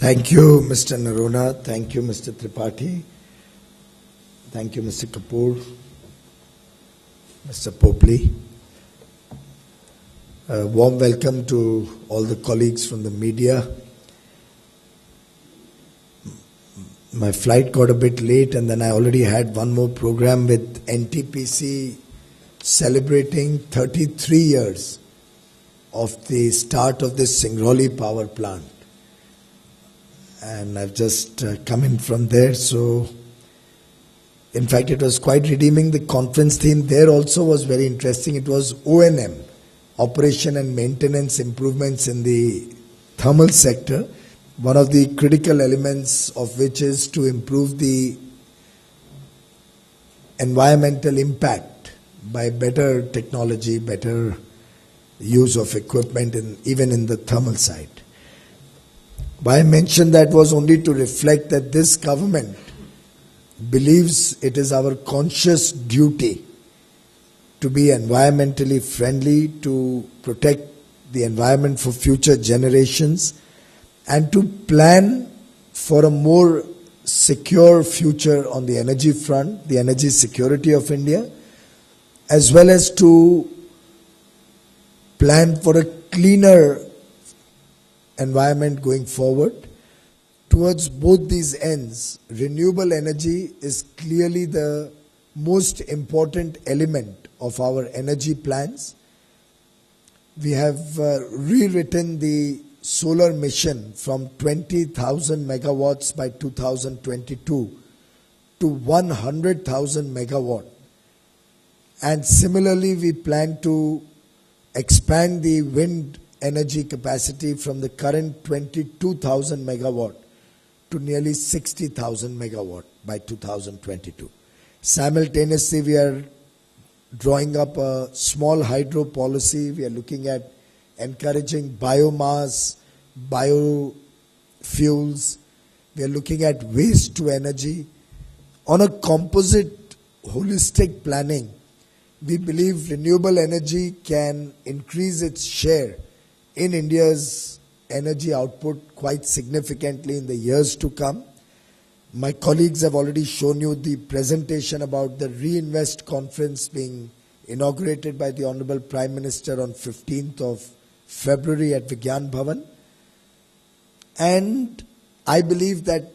Thank you, Mr. Narona. Thank you, Mr. Tripathi. Thank you, Mr. Kapoor, Mr. Popley. A warm welcome to all the colleagues from the media. My flight got a bit late and then I already had one more program with NTPC celebrating 33 years of the start of this Singrauli power plant. And I've just come in from there, so in fact it was quite redeeming. The conference theme there also was very interesting. It was O&M, Operation and Maintenance Improvements in the Thermal Sector, one of the critical elements of which is to improve the environmental impact by better technology, better use of equipment, even in the thermal side. Why I mentioned that was only to reflect that this government believes it is our conscious duty to be environmentally friendly, to protect the environment for future generations, and to plan for a more secure future on the energy front, the energy security of India, as well as to plan for a cleaner environment going forward. Towards both these ends, renewable energy is clearly the most important element of our energy plans. We have rewritten the solar mission from 20,000 megawatts by 2022 to 100,000 megawatt. And similarly, we plan to expand the wind energy capacity from the current 22,000 megawatt to nearly 60,000 megawatt by 2022. Simultaneously, we are drawing up a small hydro policy. We are looking at encouraging biomass, biofuels. We are looking at waste to energy. On a composite, holistic planning, we believe renewable energy can increase its share in India's energy output quite significantly in the years to come. My colleagues have already shown you the presentation about the Reinvest conference being inaugurated by the Honorable Prime Minister on 15th of February at Vigyan Bhavan. And I believe that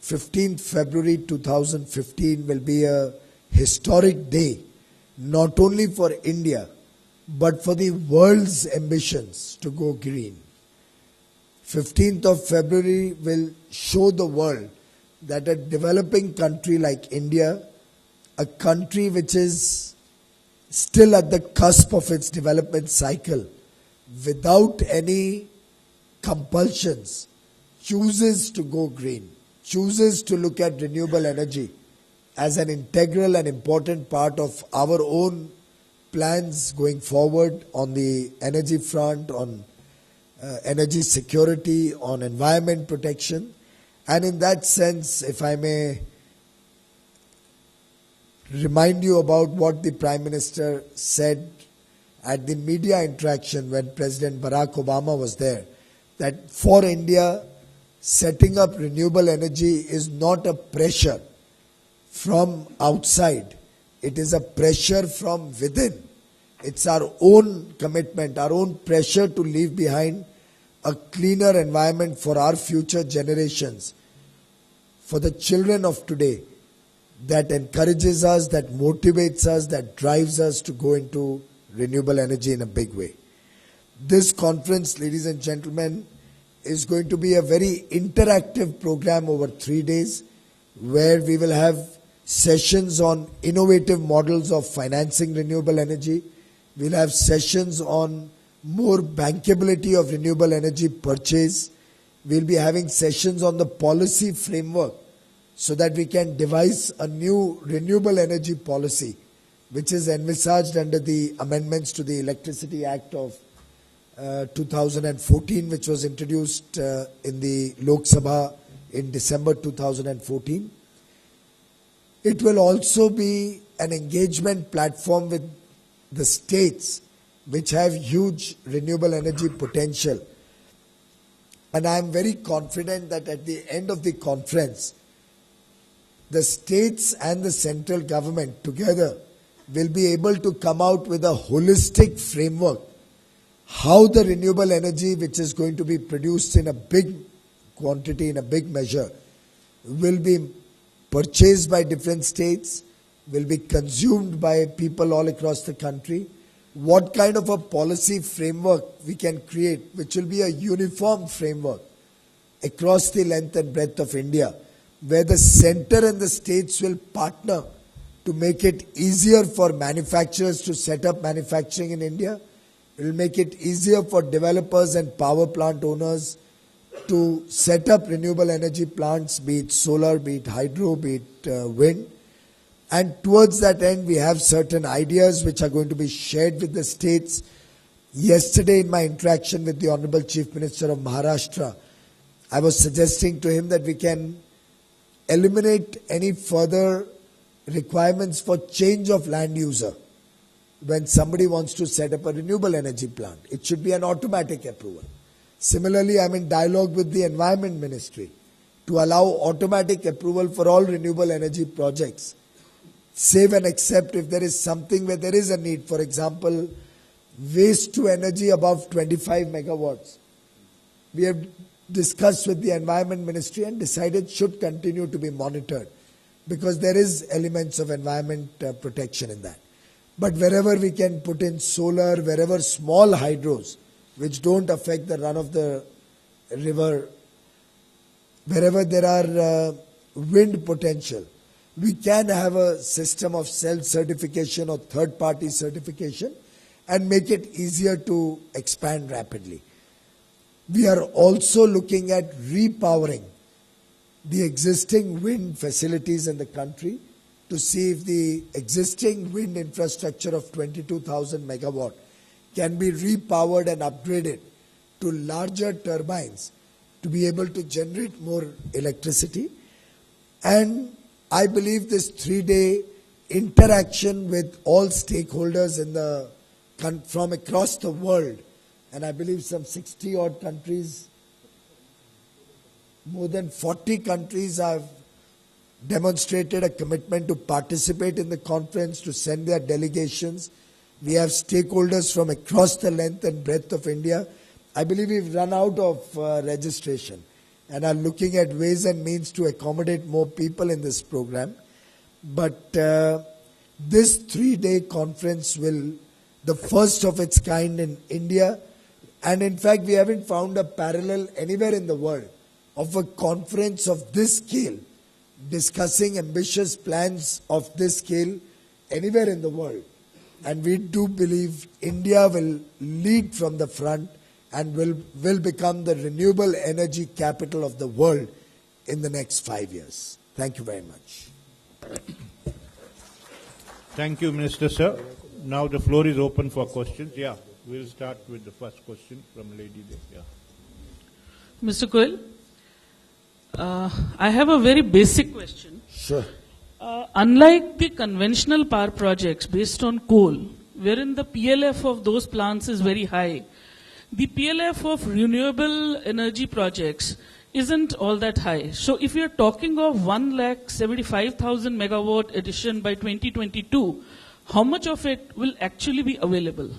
15th February 2015 will be a historic day, not only for India, but for the world's ambitions to go green. 15th of February will show the world that a developing country like India, a country which is still at the cusp of its development cycle, without any compulsions, chooses to go green, chooses to look at renewable energy as an integral and important part of our own plans going forward on the energy front, on energy security, on environment protection. And in that sense, if I may remind you about what the Prime Minister said at the media interaction when President Barack Obama was there, that for India, setting up renewable energy is not a pressure from outside. It is a pressure from within. It's our own commitment, our own pressure to leave behind a cleaner environment for our future generations, for the children of today, that encourages us, that motivates us, that drives us to go into renewable energy in a big way. This conference, ladies and gentlemen, is going to be a very interactive program over 3 days, where we will have sessions on innovative models of financing renewable energy. We'll have sessions on more bankability of renewable energy purchase. We'll be having sessions on the policy framework so that we can devise a new renewable energy policy, which is envisaged under the amendments to the Electricity Act of 2014, which was introduced in the Lok Sabha in December 2014. It will also be an engagement platform with the states which have huge renewable energy potential, And I am very confident that at the end of the conference, the states and the central government together will be able to come out with a holistic framework how the renewable energy which is going to be produced in a big quantity, in a big measure, will be purchased by different states, will be consumed by people all across the country, what kind of a policy framework we can create, which will be a uniform framework across the length and breadth of India, where the center and the states will partner to make it easier for manufacturers to set up manufacturing in India. It will make it easier for developers and power plant owners to set up renewable energy plants, be it solar, be it hydro, be it wind. And towards that end, we have certain ideas which are going to be shared with the states. Yesterday, in my interaction with the Honorable Chief Minister of Maharashtra, I was suggesting to him that we can eliminate any further requirements for change of land user. When somebody wants to set up a renewable energy plant, it should be an automatic approval. Similarly, I'm in dialogue with the Environment Ministry to allow automatic approval for all renewable energy projects, save and except if there is something where there is a need. For example, waste to energy above 25 megawatts. We have discussed with the Environment Ministry and decided should continue to be monitored because there is elements of environment protection in that. But wherever we can put in solar, wherever small hydros, which don't affect the run of the river, wherever there are wind potential, we can have a system of self-certification or third-party certification and make it easier to expand rapidly. We are also looking at repowering the existing wind facilities in the country to see if the existing wind infrastructure of 22,000 megawatt can be repowered and upgraded to larger turbines to be able to generate more electricity. And I believe this 3-day interaction with all stakeholders in the from across the world, and I believe some 60 odd countries, more than 40 countries have demonstrated a commitment to participate in the conference, to send their delegations. We have stakeholders from across the length and breadth of India. I believe we've run out of registration and are looking at ways and means to accommodate more people in this program. But this 3-day conference will, the first of its kind in India, and in fact we haven't found a parallel anywhere in the world of a conference of this scale, discussing ambitious plans of this scale anywhere in the world. And we do believe India will lead from the front and will become the renewable energy capital of the world in the next 5 years. Thank you very much. Thank you, Minister, sir. Now the floor is open for questions. Yeah, we'll start with the first question from lady there. Yeah. Mr. Goyal, I have a very basic question. Sure. Unlike the conventional power projects based on coal, wherein the PLF of those plants is very high, the PLF of renewable energy projects isn't all that high. So if we are talking of 1,75,000 megawatt addition by 2022, how much of it will actually be available,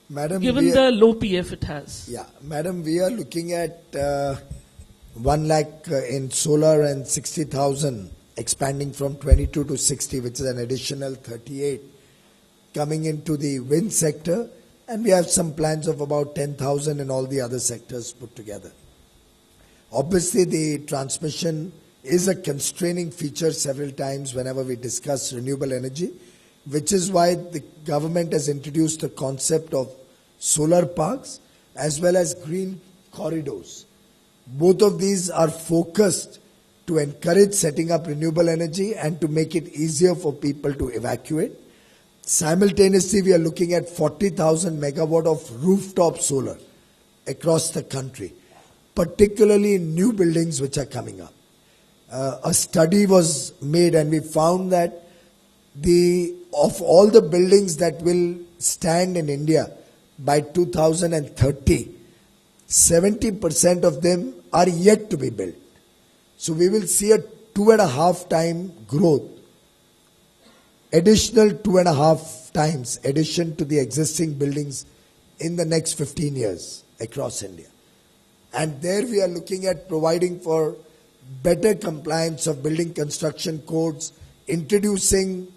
Madam, given the low PF it has? Yeah, Madam, we are looking at 1 lakh in solar and 60,000 expanding from 22 to 60, which is an additional 38 coming into the wind sector, and we have some plans of about 10,000 in all the other sectors put together. Obviously, the transmission is a constraining feature several times whenever we discuss renewable energy, which is why the government has introduced the concept of solar parks as well as green corridors. Both of these are focused to encourage setting up renewable energy and to make it easier for people to evacuate. Simultaneously, we are looking at 40,000 megawatt of rooftop solar across the country, particularly in new buildings which are coming up. A study was made and we found that of all the buildings that will stand in India by 2030, 70% of them are yet to be built. So we will see a 2.5 time growth, additional 2.5 times addition to the existing buildings in the next 15 years across India. And there we are looking at providing for better compliance of building construction codes, introducing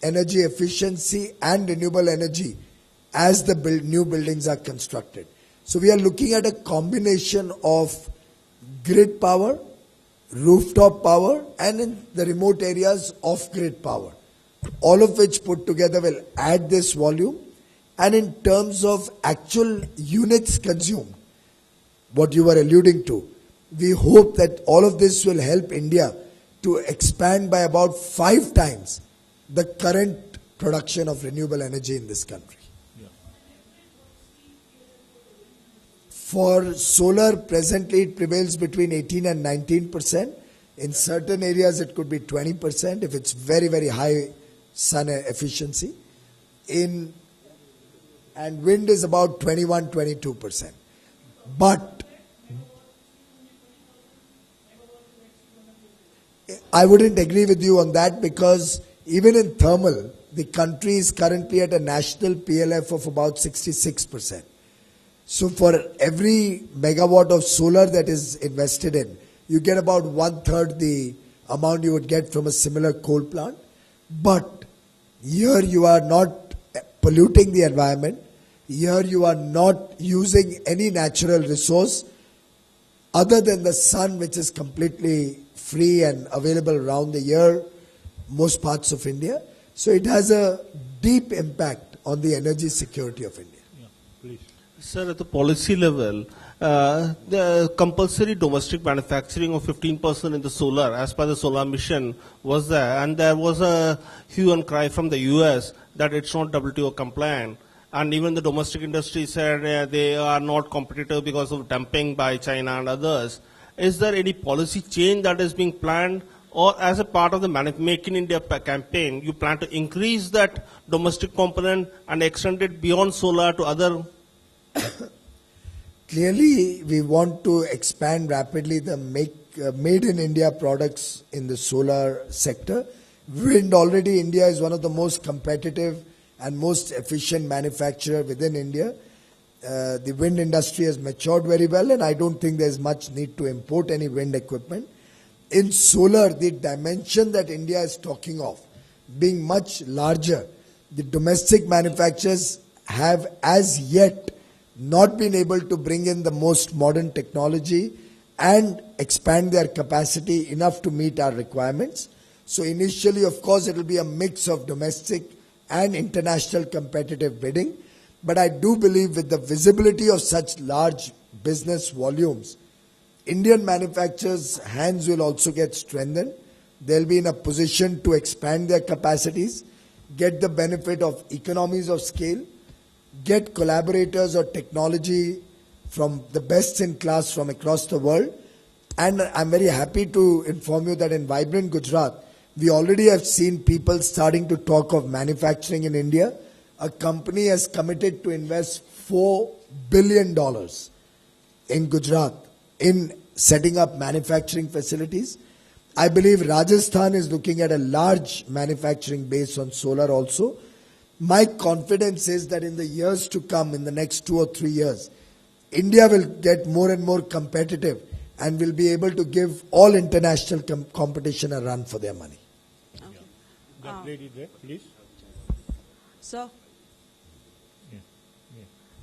energy efficiency and renewable energy as the new buildings are constructed. So we are looking at a combination of grid power, rooftop power, and in the remote areas off-grid power. All of which put together will add this volume. And in terms of actual units consumed, what you were alluding to, we hope that all of this will help India to expand by about 5 times the current production of renewable energy in this country. Yeah. For solar, presently it prevails between 18 and 19%. In certain areas it could be 20% if it's very, very high sun efficiency. And wind is about 21-22%. But I wouldn't agree with you on that, because even in thermal, the country is currently at a national PLF of about 66%. So for every megawatt of solar that is invested in, you get about 1/3 the amount you would get from a similar coal plant. But here you are not polluting the environment. Here you are not using any natural resource other than the sun, which is completely free and available around the year, most parts of India. So it has a deep impact on the energy security of India. Yeah, please. Sir, at the policy level, the compulsory domestic manufacturing of 15% in the solar, as per the solar mission, was there. And there was a hue and cry from the US that it's not WTO compliant. And even the domestic industry said they are not competitive because of dumping by China and others. Is there any policy change that is being planned, or as a part of the Make in India campaign, you plan to increase that domestic component and extend it beyond solar to other? Clearly, we want to expand rapidly the made in India products in the solar sector. Wind, already India is one of the most competitive and most efficient manufacturer within India. The wind industry has matured very well, and I don't think there's much need to import any wind equipment. In solar, the dimension that India is talking of being much larger, the domestic manufacturers have as yet not been able to bring in the most modern technology and expand their capacity enough to meet our requirements. So initially, of course, it will be a mix of domestic and international competitive bidding. But I do believe with the visibility of such large business volumes, Indian manufacturers' hands will also get strengthened. They'll be in a position to expand their capacities, get the benefit of economies of scale, get collaborators or technology from the best in class from across the world. And I'm very happy to inform you that in Vibrant Gujarat, we already have seen people starting to talk of manufacturing in India. A company has committed to invest $4 billion in Gujarat in setting up manufacturing facilities. I believe Rajasthan is looking at a large manufacturing base on solar also. My confidence is that in the years to come, in the next 2 or 3 years, India will get more and more competitive and will be able to give all international competition a run for their money. Okay. That lady there, please. Sir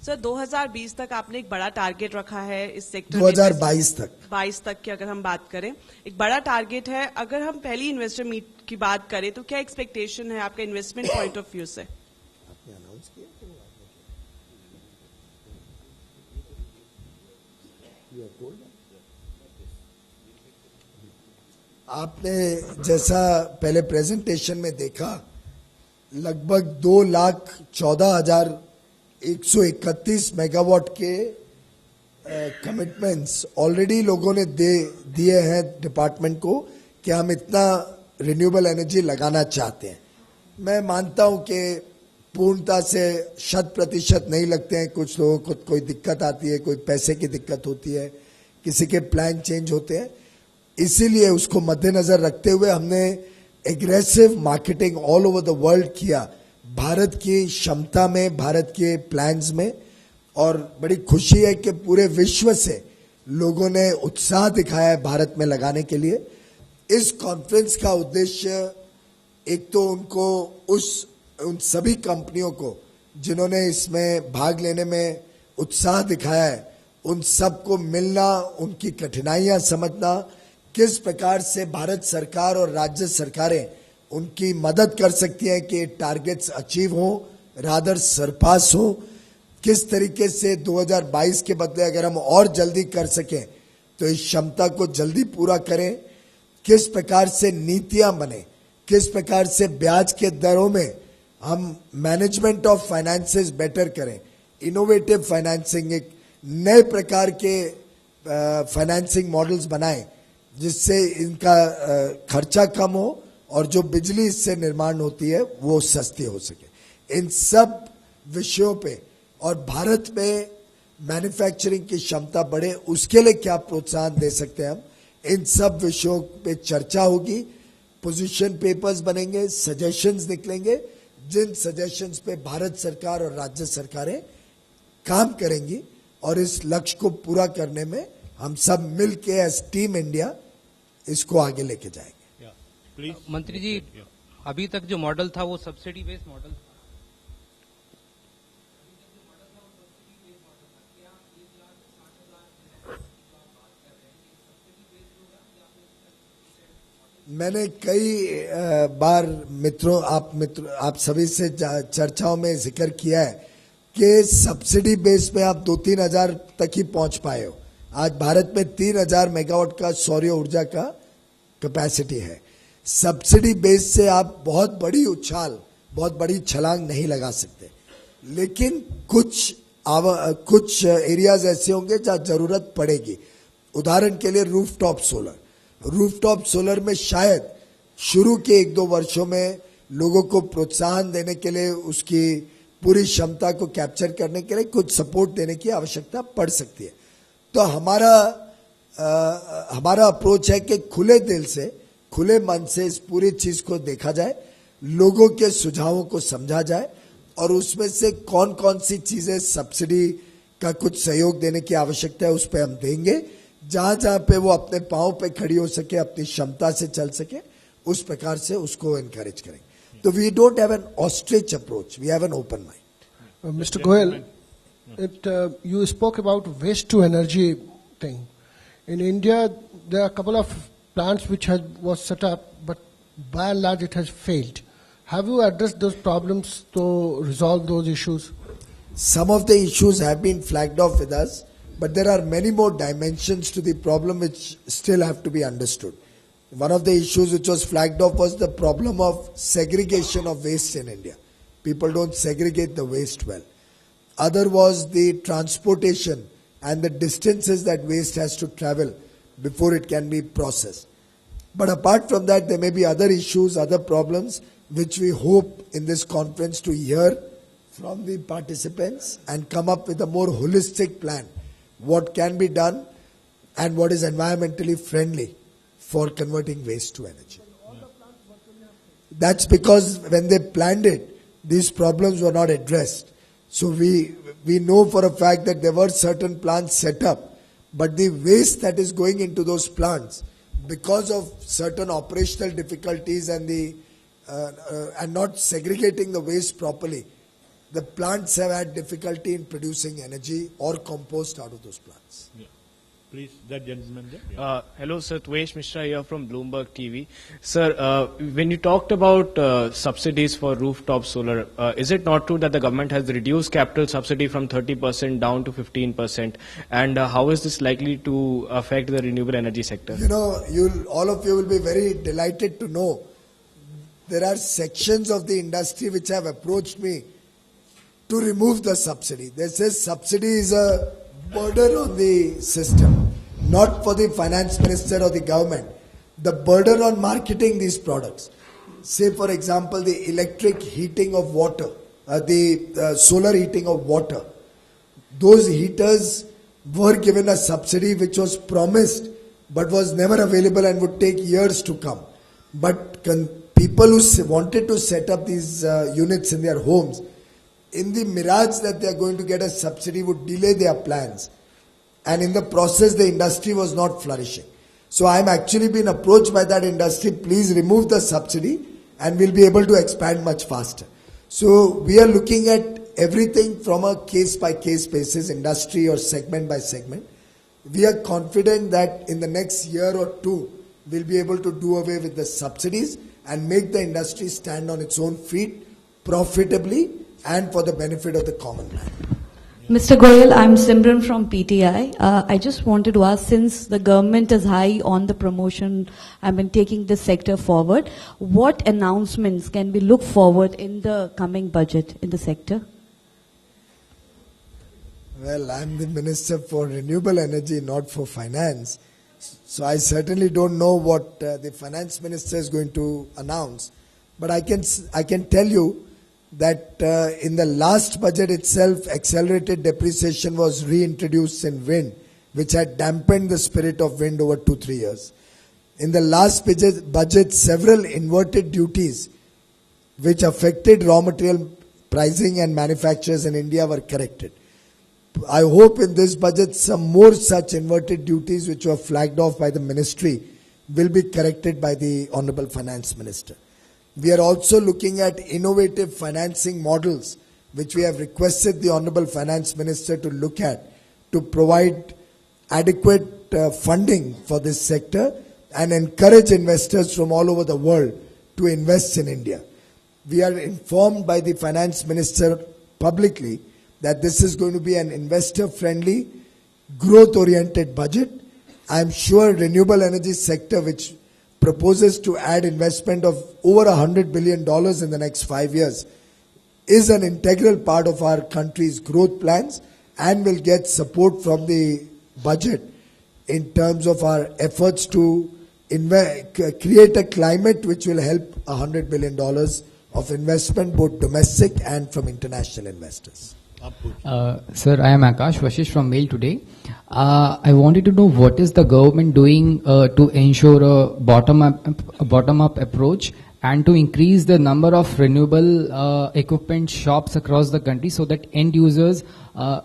sir 2020 तक आपने एक बड़ा target रखा है इस sector 2022 तक की अगर हम बात करें, एक बड़ा टारगेट है. अगर हम पहली इन्वेस्टर मीट की बात करें तो क्या एक्सपेक्टेशन है आपका इन्वेस्टमेंट पॉइंट ऑफ व्यू से? आपने जैसा पहले प्रेजेंटेशन में देखा, लगभग 2,14,131 मेगावाट के कमिटमेंट्स ऑलरेडी लोगों ने दिए हैं डिपार्टमेंट को कि हम इतना रिन्यूएबल एनर्जी लगाना चाहते हैं. मैं मानता हूं कि पूर्णता से 100% नहीं लगते हैं, कुछ लोगों को कोई दिक्कत आती है, कोई पैसे की दिक्कत होती है, किसी के प्लान चेंज होते हैं। इसीलिए उसको मद्देनजर रखते हुए हमने aggressive marketing all over the world किया, भारत की क्षमता में, भारत के प्लान्स में। और बड़ी खुशी है कि पूरे विश्व से लोगों ने उत्साह दिखाया है भारत में लगाने के लिए। इस कॉन्फ्रेंस का उद्देश्य एक तो उन सभी कंपनियों को जिन्होंने इसमें भाग लेने में उत्साह दिखाया है, उन सबको मिलना, उनकी कठिनाइयां समझना, किस प्रकार से भारत सरकार और राज्य सरकारें उनकी मदद कर सकती हैं कि टारगेट्स अचीव हो, रादर सरपास हो, किस तरीके से 2022 के बदले अगर हम और जल्दी कर सकें तो इस क्षमता को जल्दी पूरा करें, किस प्रकार से नीतियां बने, किस प्रकार से ब्याज के दरों में हम मैनेजमेंट ऑफ फाइनेंसेस बेटर करें, इनोवेटिव फाइनेंसिंग, एक नए प्रकार के फाइनेंसिंग मॉडल्स बनाएं जिससे इनका खर्चा कम हो और जो बिजली इससे निर्माण होती है वो सस्ती हो सके। इन सब विषयों पे और भारत में मैन्युफैक्चरिंग की क्षमता बढ़े उसके लिए क्या प्रोत्साहन दे सकते हैं हम, इन सब विषयों पे चर्चा होगी, पोजीशन पेपर्स बनेंगे, सजेशंस निकलेंगे, जिन सजेशंस पे भारत सरकार और राज्य सरकारें काम करेंगी और इस लक्ष्य को पूरा करने में हम सब मिल के एज टीम इंडिया इसको आगे लेके जाएंगे। मंत्री जी, अभी तक जो मॉडल था वो सब्सिडी बेस्ड मॉडल था। मैंने कई बार आप सभी से चर्चाओं में जिक्र किया है कि सब्सिडी बेस में आप 2-3 हजार तक ही पहुंच पाए हो। आज भारत में 3000 मेगावाट का सौर ऊर्जा का कैपेसिटी है। सब्सिडी बेस से आप बहुत बड़ी छलांग नहीं लगा सकते, लेकिन कुछ एरियाज ऐसे होंगे जहां जरूरत पड़ेगी। उदाहरण के लिए रूफटॉप सोलर में शायद शुरू के 1-2 वर्षों में लोगों को प्रोत्साहन देने के लिए, उसकी पूरी क्षमता को कैप्चर करने के लिए कुछ सपोर्ट देने की आवश्यकता पड़ सकती है। तो हमारा अप्रोच है कि खुले दिल से, खुले मन से इस पूरी चीज को देखा जाए, लोगों के सुझावों को समझा जाए और उसमें से कौन कौन सी चीजें सब्सिडी का कुछ सहयोग देने की आवश्यकता है उस पर हम देंगे। जहां जहां पे वो अपने पांव पे खड़ी हो सके, अपनी क्षमता से चल सके, उस प्रकार से उसको एनकरेज करेंगे। तो we don't have an ostrich approach, we have an open mind. Mister Goyal, you spoke about waste to energy thing. In India, there are a couple of plants which was set up, but by and large it has failed. Have you addressed those problems to resolve those issues? Some of the issues have been flagged off with us, but there are many more dimensions to the problem which still have to be understood. One of the issues which was flagged off was the problem of segregation of waste in India. People don't segregate the waste well. Other was the transportation and the distances that waste has to travel before it can be processed. But apart from that, there may be other issues, other problems, which we hope in this conference to hear from the participants and come up with a more holistic plan. What can be done and what is environmentally friendly for converting waste to energy. That's because when they planned it, these problems were not addressed. So we know for a fact that there were certain plants set up, but the waste that is going into those plants, because of certain operational difficulties and and not segregating the waste properly, the plants have had difficulty in producing energy or compost out of those plants. Yeah. Please, that gentleman there. Yeah. Hello, sir. Tvesh Mishra here from Bloomberg TV. Sir, when you talked about subsidies for rooftop solar, is it not true that the government has reduced capital subsidy from 30% down to 15%? And how is this likely to affect the renewable energy sector? You know, all of you will be very delighted to know there are sections of the industry which have approached me to remove the subsidy. They say subsidy is a burden on the system, not for the finance minister or the government. The burden on marketing these products. Say for example, the electric heating of water, the solar heating of water. Those heaters were given a subsidy which was promised but was never available and would take years to come. But people who wanted to set up these units in their homes, in the mirage that they are going to get a subsidy, would delay their plans. And in the process, the industry was not flourishing. So I'm actually been approached by that industry, please remove the subsidy and we'll be able to expand much faster. So we are looking at everything from a case-by-case basis, industry or segment by segment. We are confident that in the next year or two, we'll be able to do away with the subsidies and make the industry stand on its own feet profitably and for the benefit of the common man. Mr. Goyal, I'm Simran from PTI. I just wanted to ask, since the government is high on the promotion, taking this sector forward, what announcements can we look forward in the coming budget in the sector? Well, I'm the Minister for Renewable Energy, not for Finance. So I certainly don't know what the Finance Minister is going to announce. But I can tell you that in the last budget itself, accelerated depreciation was reintroduced in wind, which had dampened the spirit of wind over 2-3 years. In the last budget, several inverted duties which affected raw material pricing and manufacturers in India were corrected. I hope in this budget some more such inverted duties which were flagged off by the ministry will be corrected by the Honorable Finance Minister. We are also looking at innovative financing models which we have requested the Honorable Finance Minister to look at to provide adequate funding for this sector and encourage investors from all over the world to invest in India. We are informed by the Finance Minister publicly that this is going to be an investor-friendly, growth-oriented budget. I am sure renewable energy sector, which proposes to add investment of over $100 billion in the next 5 years, is an integral part of our country's growth plans and will get support from the budget in terms of our efforts to create a climate which will help $100 billion of investment, both domestic and from international investors. Sir, I am Akash Vashish from Mail Today. I wanted to know what is the government doing to ensure a bottom-up approach and to increase the number of renewable equipment shops across the country so that end users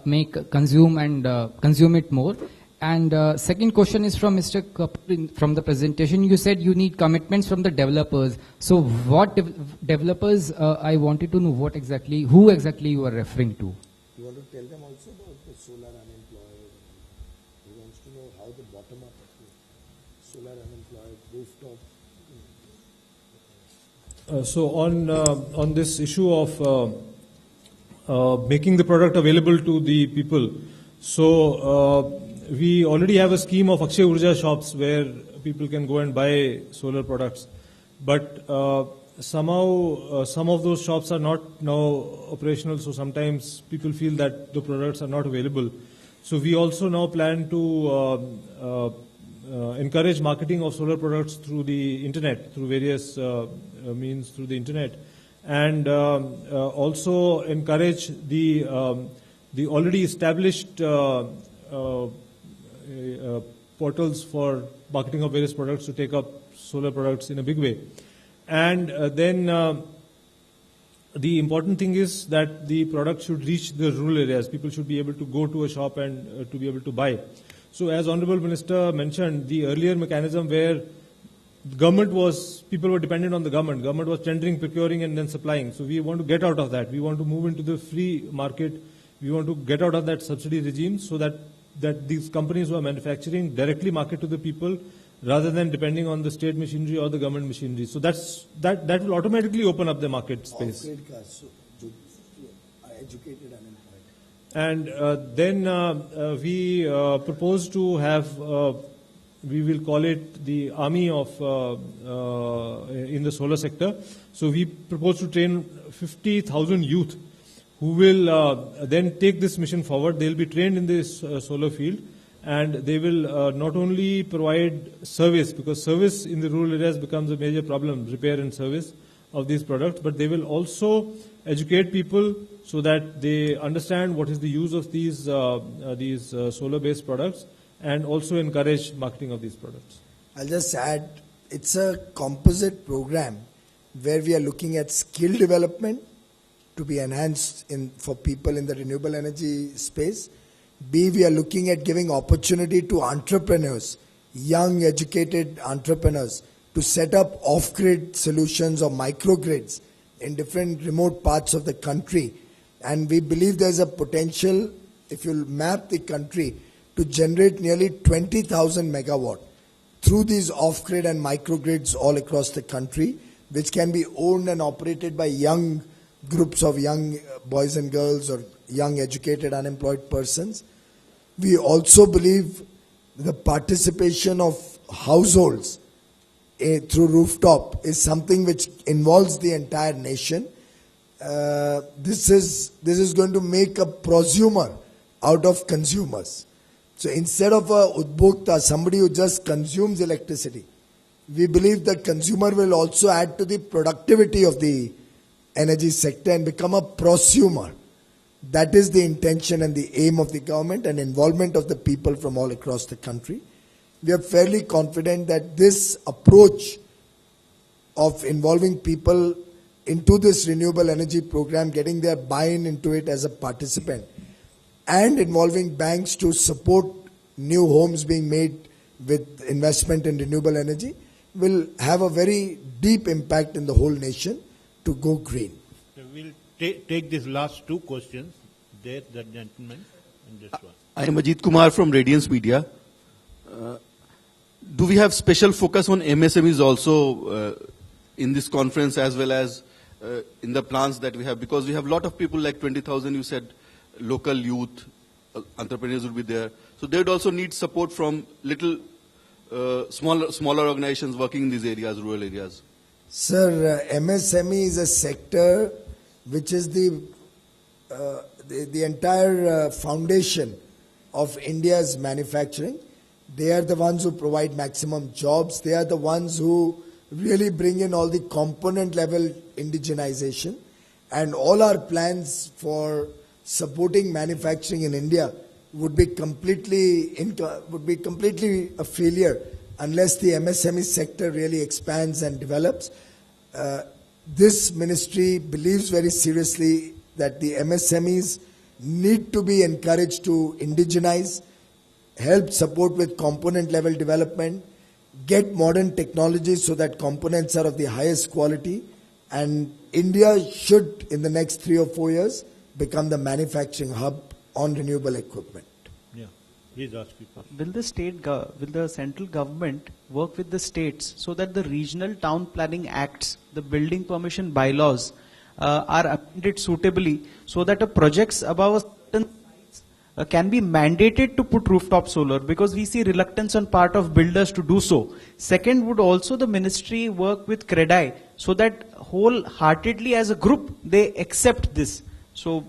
may consume it more. And second question is from Mr. Kapoor. From the presentation, you said you need commitments from the developers. So what developers, I wanted to know who exactly you are referring to. You want to tell them also about the solar unemployed? He wants to know how the bottom-up solar unemployed, rooftop. So on this issue of making the product available to the people, so we already have a scheme of Akshay Urja shops where people can go and buy solar products, but somehow some of those shops are not now operational, so sometimes people feel that the products are not available. So we also now plan to encourage marketing of solar products through the internet, through various means through the internet, and also encourage the already established portals for marketing of various products to take up solar products in a big way. And then the important thing is that the product should reach the rural areas. People should be able to go to a shop and to be able to buy. So as Honorable Minister mentioned, the earlier mechanism where people were dependent on the government. Government was tendering, procuring and then supplying. So we want to get out of that. We want to move into the free market. We want to get out of that subsidy regime so that these companies who are manufacturing directly market to the people rather than depending on the state machinery or the government machinery. So that will automatically open up the market space. Educated unemployed. And then we propose to have, we will call it the army of in the solar sector. So we propose to train 50,000 youth who will then take this mission forward. They will be trained in this solar field, and they will not only provide service, because service in the rural areas becomes a major problem, repair and service, of these products, but they will also educate people so that they understand what is the use of these solar-based products, and also encourage marketing of these products. I'll just add, it's a composite program where we are looking at skill development to be enhanced for people in the renewable energy space. B, we are looking at giving opportunity to entrepreneurs, young educated entrepreneurs, to set up off-grid solutions or microgrids in different remote parts of the country. And we believe there's a potential, if you map the country, to generate nearly 20,000 megawatt through these off-grid and microgrids all across the country, which can be owned and operated by young groups of young boys and girls or young educated unemployed persons. We also believe the participation of households through rooftop is something which involves the entire nation. This is going to make a prosumer out of consumers. So instead of a udbhokta, somebody who just consumes electricity, we believe the consumer will also add to the productivity of the energy sector and become a prosumer. That is the intention and the aim of the government and involvement of the people from all across the country. We are fairly confident that this approach of involving people into this renewable energy program, getting their buy-in into it as a participant, and involving banks to support new homes being made with investment in renewable energy, will have a very deep impact in the whole nation to go green. So we'll take these last two questions. There, that gentleman, and this one. I am Ajit Kumar from Radiance Media. Do we have special focus on MSMEs also in this conference, as well as in the plans that we have? Because we have a lot of people, like 20,000, you said, local youth, entrepreneurs will be there. So they would also need support from little smaller organizations working in these areas, rural areas. Sir, MSME is a sector which is the entire foundation of India's manufacturing. They are the ones who provide maximum jobs. They are the ones who really bring in all the component level indigenization. And all our plans for supporting manufacturing in India would be completely a failure unless the MSME sector really expands and develops. This ministry believes very seriously that the MSMEs need to be encouraged to indigenize, help support with component level development, get modern technologies so that components are of the highest quality, and India should, in the next 3 or 4 years, become the manufacturing hub on renewable equipment. Yeah, please ask you. Will the central government work with the states so that the regional town planning acts, the building permission bylaws are amended suitably so that the projects above a certain size can be mandated to put rooftop solar, because we see reluctance on part of builders to do so. Second, would also the ministry work with CREDAI so that wholeheartedly as a group they accept this? So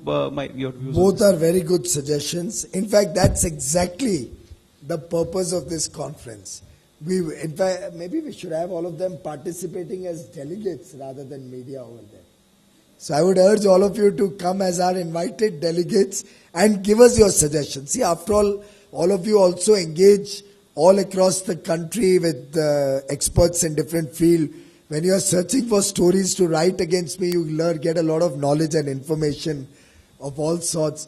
your views. Both are very good suggestions. In fact, that's exactly the purpose of this conference. In fact, maybe we should have all of them participating as delegates rather than media over there. So I would urge all of you to come as our invited delegates and give us your suggestions. See, after all of you also engage all across the country with experts in different fields. When you are searching for stories to write against me, you get a lot of knowledge and information of all sorts.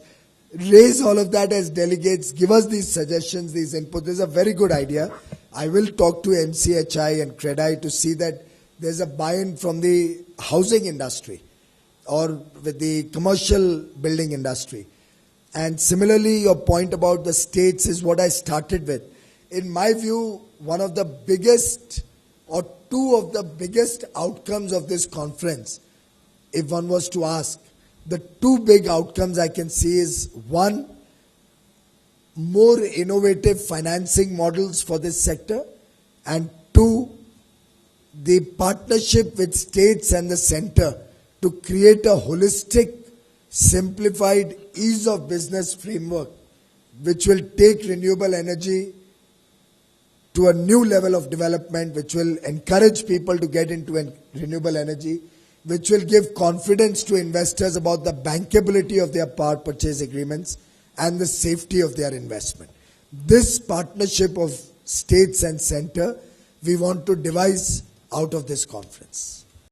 Raise all of that as delegates. Give us these suggestions, these inputs. This is a very good idea. I will talk to MCHI and CREDAI to see that there's a buy-in from the housing industry or with the commercial building industry. And similarly, your point about the states is what I started with. In my view, one of the biggest or two of the biggest outcomes of this conference, if one was to ask, the two big outcomes I can see is, one, more innovative financing models for this sector, and two, the partnership with states and the center to create a holistic, simplified, ease of business framework which will take renewable energy to a new level of development, which will encourage people to get into renewable energy, which will give confidence to investors about the bankability of their power purchase agreements and the safety of their investment. This partnership of states and center, we want to devise out of this conference.